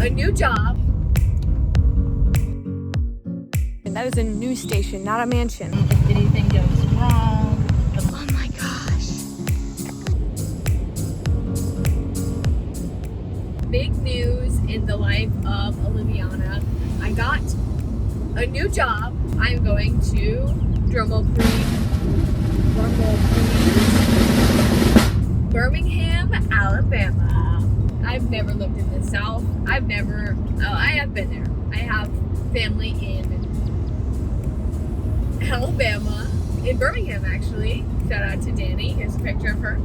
a new job. And that is a news station, not a mansion. If anything goes wrong. Oh my gosh. Big news in the life of Olivianna. I got a new job. I'm going to drumroll please, Birmingham, Alabama. I've never lived in the South. I have been there. I have family in Alabama, in Birmingham actually. Shout out to Danny. Here's a picture of her.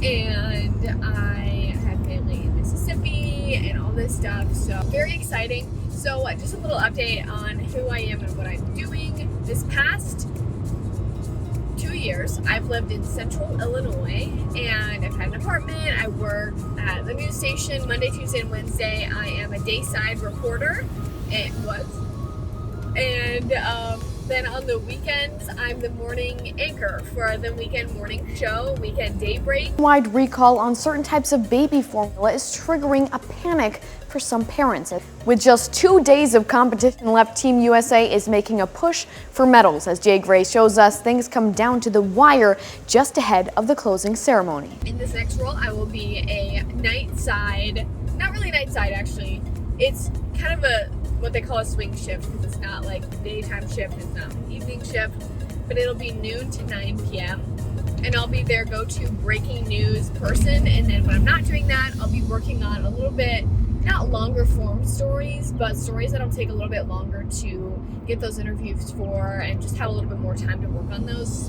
And I have family in Mississippi and all this stuff. So very exciting. So just a little update on who I am and what I'm doing. This past 2 years, I've lived in Central Illinois, and I've had an apartment. I work at the news station Monday, Tuesday, and Wednesday. I am a dayside reporter. It was. And then on the weekends, I'm the morning anchor for the weekend morning show, Weekend Daybreak. Wide recall on certain types of baby formula is triggering a panic for some parents. With just 2 days of competition left, Team USA is making a push for medals. As Jay Gray shows us, things come down to the wire just ahead of the closing ceremony. In this next role, I will be a night side, not really night side actually. It's kind of what they call a swing shift, because it's not like daytime shift, it's not evening shift, but it'll be noon to 9 p.m. and I'll be their go-to breaking news person. And then when I'm not doing that, I'll be working on a little bit, not longer form stories, but stories that'll take a little bit longer to get those interviews for and just have a little bit more time to work on those,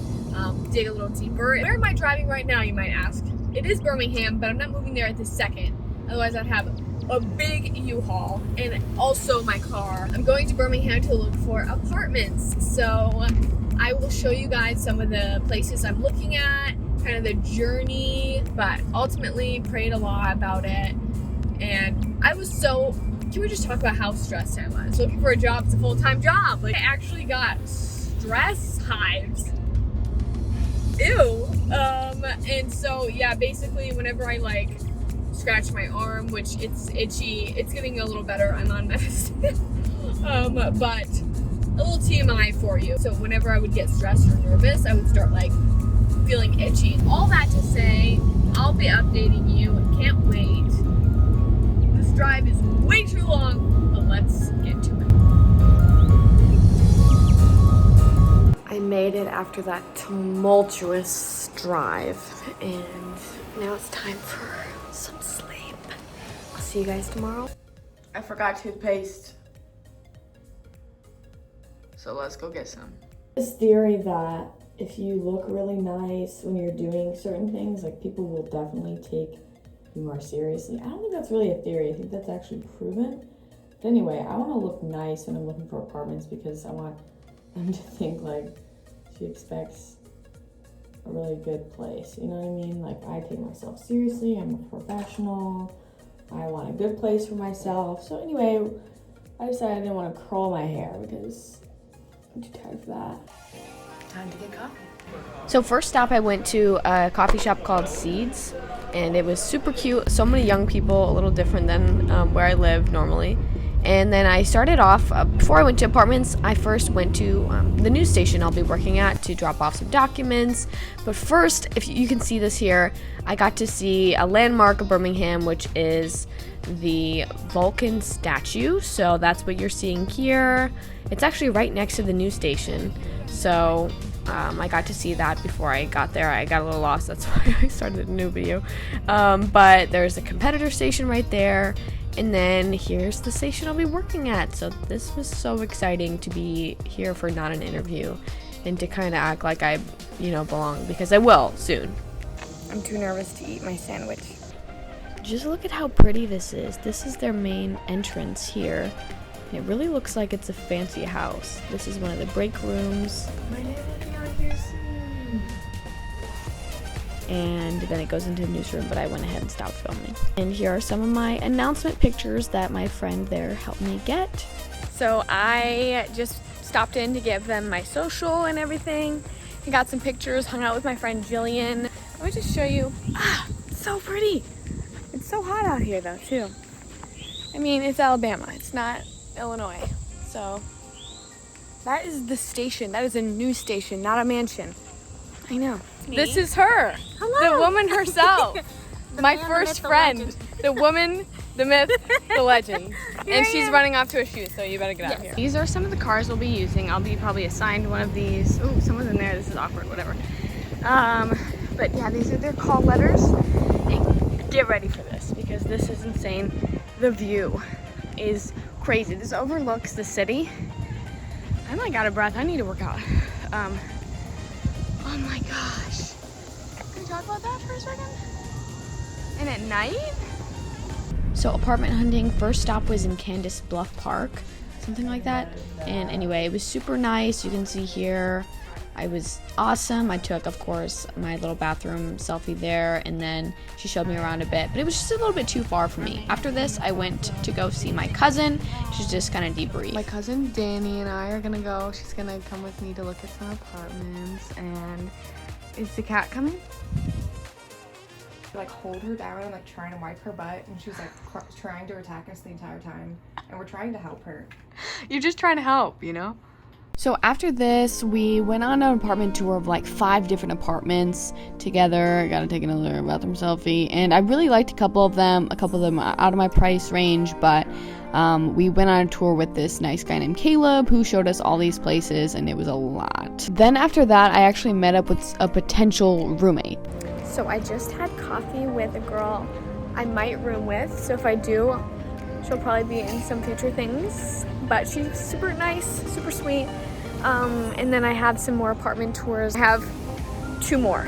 dig a little deeper. Where am I driving right now, you might ask? It is Birmingham, but I'm not moving there at this second. Otherwise I'd have a big U-Haul and also my car. I'm going to Birmingham to look for apartments. So I will show you guys some of the places I'm looking at, kind of the journey, but ultimately prayed a lot about it. And I was can we just talk about how stressed I was? Looking for a job, it's a full-time job. Like, I actually got stress hives. Ew. And so yeah, basically whenever I scratch my arm, which it's itchy, it's getting a little better, I'm on medicine. But a little TMI for you. So whenever I would get stressed or nervous, I would start feeling itchy. All that to say, I'll be updating you. Can't wait. This drive is way too long, but let's get to it. I made it after that tumultuous drive, and now it's time for some sleep. I'll see you guys tomorrow. I forgot toothpaste, so let's go get some. This theory that if you look really nice when you're doing certain things, people will definitely take you more seriously. I don't think that's really a theory. I think that's actually proven. But anyway, I want to look nice when I'm looking for apartments because I want them to think she expects a really good place. You know what I mean? I take myself seriously. I'm a professional. I want a good place for myself. So anyway, I decided I didn't want to curl my hair because I'm too tired for that. Time to get coffee. So first stop, I went to a coffee shop called Seeds, and it was super cute. So many young people, a little different than where I live normally. And then I started off, before I went to apartments, I first went to the news station I'll be working at to drop off some documents. But first, if you can see this here, I got to see a landmark of Birmingham, which is the Vulcan statue. So that's what you're seeing here. It's actually right next to the news station. So I got to see that before I got there. I got a little lost, that's why I started a new video. But there's a competitor station right there. And then here's the station I'll be working at. So this was so exciting to be here for not an interview and to kind of act like I, belong, because I will soon. I'm too nervous to eat my sandwich. Just look at how pretty this is. This is their main entrance here. It really looks like it's a fancy house. This is one of the break rooms. My name will be on here soon. And then it goes into the newsroom, but I went ahead and stopped filming. And here are some of my announcement pictures that my friend there helped me get. So I just stopped in to give them my social and everything. I got some pictures, hung out with my friend Jillian. Let me just show you. It's so pretty. It's so hot out here though too. I mean, it's Alabama. It's not Illinois. So that is the station. That is a news station, not a mansion. I know. This is her. Hello. The woman herself. My first friend. The woman, the myth, the legend. And she's running off to a shoot, so you better get out here. These are some of the cars we'll be using. I'll be probably assigned one of these. Ooh, someone's in there. This is awkward, whatever. But yeah, these are their call letters. And get ready for this because this is insane. The view is crazy. This overlooks the city. I'm like out of breath. I need to work out. Oh my gosh. Can we talk about that for a second? And at night? So apartment hunting, first stop was in Candace Bluff Park, something like that. And anyway, it was super nice. You can see here, I was awesome. I took, of course, my little bathroom selfie there, and then she showed me around a bit, but it was just a little bit too far for me. After this, I went to go see my cousin. She's just kind of debrief. My cousin Danny and I are gonna go. She's gonna come with me to look at some apartments. And is the cat coming? Like hold her down and like trying to wipe her butt, and she's like trying to attack us the entire time, and we're trying to help her. You're just trying to help, you know? So after this, we went on an apartment tour of like 5 different apartments together. I gotta take another bathroom selfie, and I really liked a couple of them out of my price range, but we went on a tour with this nice guy named Caleb who showed us all these places, and it was a lot. Then after that, I actually met up with a potential roommate. So I just had coffee with a girl I might room with. So if I do, she'll probably be in some future things. But she's super nice, super sweet. And then I have some more apartment tours. I have 2 more.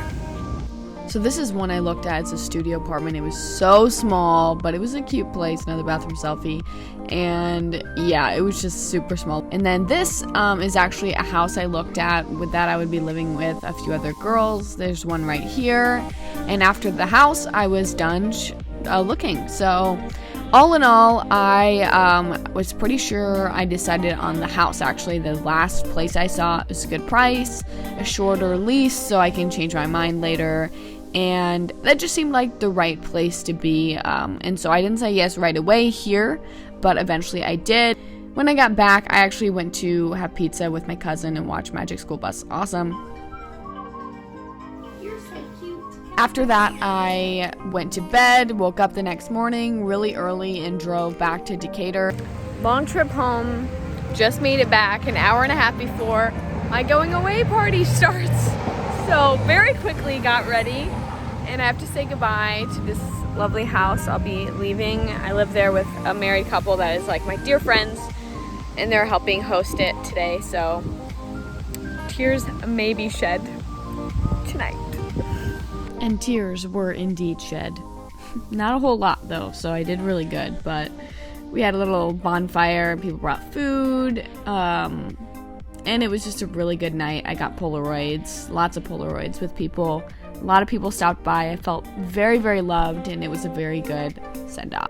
So this is one I looked at. It's a studio apartment. It was so small, but it was a cute place. Another bathroom selfie. And yeah, it was just super small. And then this is actually a house I looked at. With that, I would be living with a few other girls. There's one right here. And after the house, I was done looking. So all in all, I was pretty sure I decided on the house. Actually, the last place I saw was a good price, a shorter lease, so I can change my mind later. And that just seemed like the right place to be. And so I didn't say yes right away here, but eventually I did. When I got back, I actually went to have pizza with my cousin and watch Magic School Bus. Awesome. You're so cute. After that, I went to bed, woke up the next morning really early, and drove back to Decatur. Long trip home. Just made it back an hour and a half before my going away party starts. So very quickly got ready, and I have to say goodbye to this lovely house. I'll be leaving. I live there with a married couple that is like my dear friends, and they're helping host it today. So tears may be shed tonight. And tears were indeed shed. Not a whole lot though, so I did really good, but we had a little bonfire, people brought food, and it was just a really good night. I got Polaroids, lots of Polaroids with people. A lot of people stopped by. I felt very, very loved, and it was a very good send-off.